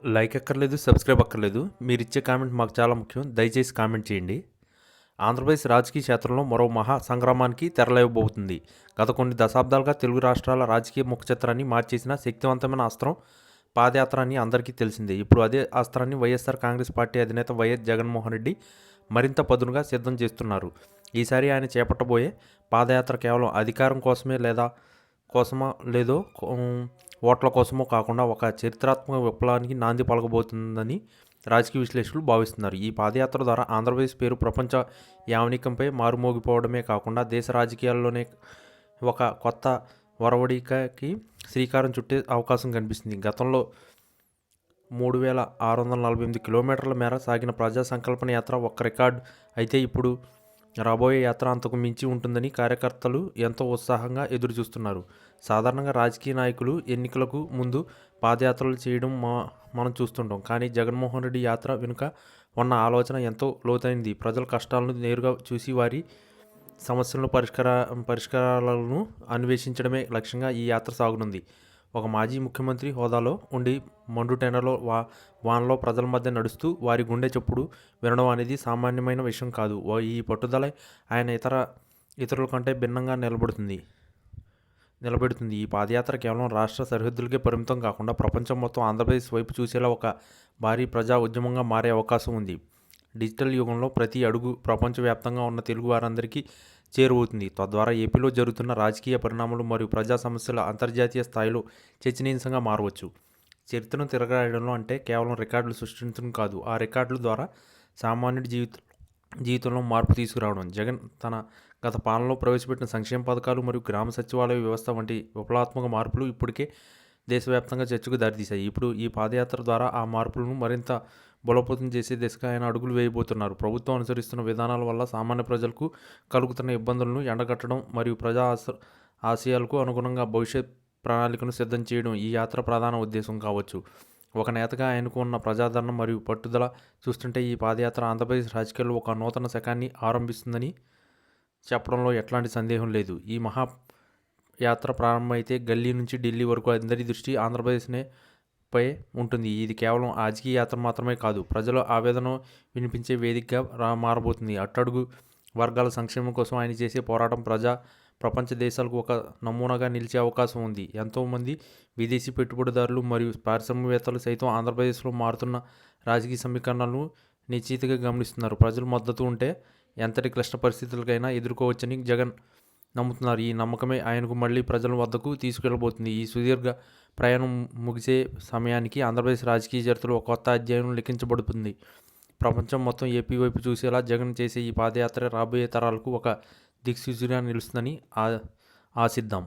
Like అక్కర్లేదు, subscribe అక్కర్లేదు. మీరిచ్చే కామెంట్ మాకు చాలా ముఖ్యం. దయచేసి కామెంట్ చేయండి. ఆంధ్రప్రదేశ్ రాజకీయ క్షేత్రంలో మరో మహా సంగ్రామానికి తెరలేవబోతుంది. గత కొన్ని దశాబ్దాలుగా తెలుగు రాష్ట్రాల రాజకీయ ముఖచిత్రాన్ని మార్చేసిన శక్తివంతమైన అస్త్రం పాదయాత్ర అని అందరికీ తెలిసిందే. ఇప్పుడు అదే అస్త్రాన్ని వైఎస్ఆర్ కాంగ్రెస్ పార్టీ అధినేత వైఎస్ జగన్మోహన్ రెడ్డి మరింత పదునుగా సిద్ధం చేస్తున్నారు. ఈసారి ఆయన చేపట్టబోయే పాదయాత్ర కేవలం అధికారం కోసమా లేదో ఓట్ల కోసమో కాకుండా ఒక చరిత్రాత్మక విప్లవానికి నాంది పలకబోతుందని రాజకీయ విశ్లేషకులు భావిస్తున్నారు. ఈ పాదయాత్ర ద్వారా ఆంధ్రప్రదేశ్ పేరు ప్రపంచ యావనికంపై మారుమోగిపోవడమే కాకుండా దేశ రాజకీయాల్లోనే ఒక కొత్త ఒరవడికకి శ్రీకారం చుట్టే అవకాశం కనిపిస్తుంది. గతంలో 3648 కిలోమీటర్ల మేర సాగిన ప్రజా సంకల్పన యాత్ర ఒక రికార్డు అయితే ఇప్పుడు రాబోయే యాత్ర అంతకు మించి ఉంటుందని కార్యకర్తలు ఎంతో ఉత్సాహంగా ఎదురుచూస్తున్నారు. సాధారణంగా రాజకీయ నాయకులు ఎన్నికలకు ముందు పాదయాత్రలు చేయడం మనం చూస్తుంటాం. కానీ జగన్మోహన్ రెడ్డి యాత్ర వెనుక ఉన్న ఆలోచన ఎంతో లోతైనది. ప్రజల కష్టాలను నేరుగా చూసి వారి సమస్యలను పరిష్కారాలను అన్వేషించడమే లక్ష్యంగా ఈ యాత్ర సాగనుంది. ఒక మాజీ ముఖ్యమంత్రి హోదాలో ఉండి మండుటెండలో వానలో ప్రజల మధ్య నడుస్తూ వారి గుండె చప్పుడు వినడం అనేది సామాన్యమైన విషయం కాదు. ఈ పట్టుదల ఆయన ఇతరుల కంటే భిన్నంగా నిలబెడుతుంది. ఈ పాదయాత్ర కేవలం రాష్ట్ర సరిహద్దులకే పరిమితం కాకుండా ప్రపంచం మొత్తం ఆంధ్రప్రదేశ్ వైపు చూసేలా ఒక భారీ ప్రజా ఉద్యమంగా మారే అవకాశం ఉంది. డిజిటల్ యుగంలో ప్రతి అడుగు ప్రపంచవ్యాప్తంగా ఉన్న తెలుగు వారందరికీ చేరువవుతుంది. తద్వారా ఏపీలో జరుగుతున్న రాజకీయ పరిణామాలు మరియు ప్రజా సమస్యల అంతర్జాతీయ స్థాయిలో చర్చనీయాంశంగా మారవచ్చు. చరిత్రను తిరగరాయడంలో అంటే కేవలం రికార్డులు సృష్టించడం కాదు, ఆ రికార్డుల ద్వారా సామాన్యుడి జీవితంలో మార్పు తీసుకురావడం. జగన్ తన గత పాలనలో ప్రవేశపెట్టిన సంక్షేమ పథకాలు మరియు గ్రామ సచివాలయ వ్యవస్థ వంటి విప్లవాత్మక మార్పులు ఇప్పటికే దేశవ్యాప్తంగా చర్చకు దారితీశాయి. ఇప్పుడు ఈ పాదయాత్ర ద్వారా ఆ మార్పులను మరింత బలోపేతం చేసే దిశగా ఆయన అడుగులు వేయబోతున్నారు. ప్రభుత్వం అనుసరిస్తున్న విధానాల వల్ల సామాన్య ప్రజలకు కలుగుతున్న ఇబ్బందులను ఎండగట్టడం మరియు ప్రజా ఆశయాలకు అనుగుణంగా భవిష్యత్ ప్రణాళికను సిద్ధం చేయడం ఈ యాత్ర ప్రధాన ఉద్దేశం కావచ్చు. ఒక నేతగా ఆయనకు ఉన్న ప్రజాదరణ మరియు పట్టుదల చూస్తుంటే ఈ పాదయాత్ర ఆంధ్రప్రదేశ్ రాజకీయాల్లో ఒక నూతన శకాన్ని ఆరంభిస్తుందని చెప్పడంలో ఎట్లాంటి సందేహం లేదు. ఈ యాత్ర ప్రారంభమైతే గల్లీ నుంచి ఢిల్లీ వరకు అందరి దృష్టి ఆంధ్రప్రదేశ్నే పై ఉంటుంది. ఇది కేవలం రాజకీయ యాత్ర మాత్రమే కాదు, ప్రజల ఆవేదన వినిపించే వేదికగా మారబోతుంది. అట్టడుగు వర్గాల సంక్షేమం కోసం ఆయన చేసే పోరాటం ప్రపంచ దేశాలకు ఒక నమూనాగా నిలిచే అవకాశం ఉంది. ఎంతోమంది విదేశీ పెట్టుబడిదారులు మరియు పారిశ్రామికవేత్తలు సైతం ఆంధ్రప్రదేశ్లో మారుతున్న రాజకీయ సమీకరణలను నిశ్చితగా గమనిస్తున్నారు. ప్రజల మద్దతు ఉంటే ఎంతటి క్లిష్ట పరిస్థితులకైనా ఎదుర్కోవచ్చని జగన్ నమ్ముతున్నారు. ఈ నమ్మకమే ఆయనకు మళ్ళీ ప్రజల వద్దకు తీసుకెళ్లబోతుంది. ఈ సుదీర్ఘ ప్రయాణం ముగిసే సమయానికి ఆంధ్రప్రదేశ్ రాజకీయ చరిత్రలో ఒక కొత్త అధ్యాయం లిఖించబడుతుంది. ప్రపంచం మొత్తం ఏపీ వైపు చూసేలా జగన్ చేసే ఈ పాదయాత్ర రాబోయే తరాలకు ఒక దిక్సూచిగా నిలుస్తుందని ఆశిద్దాం.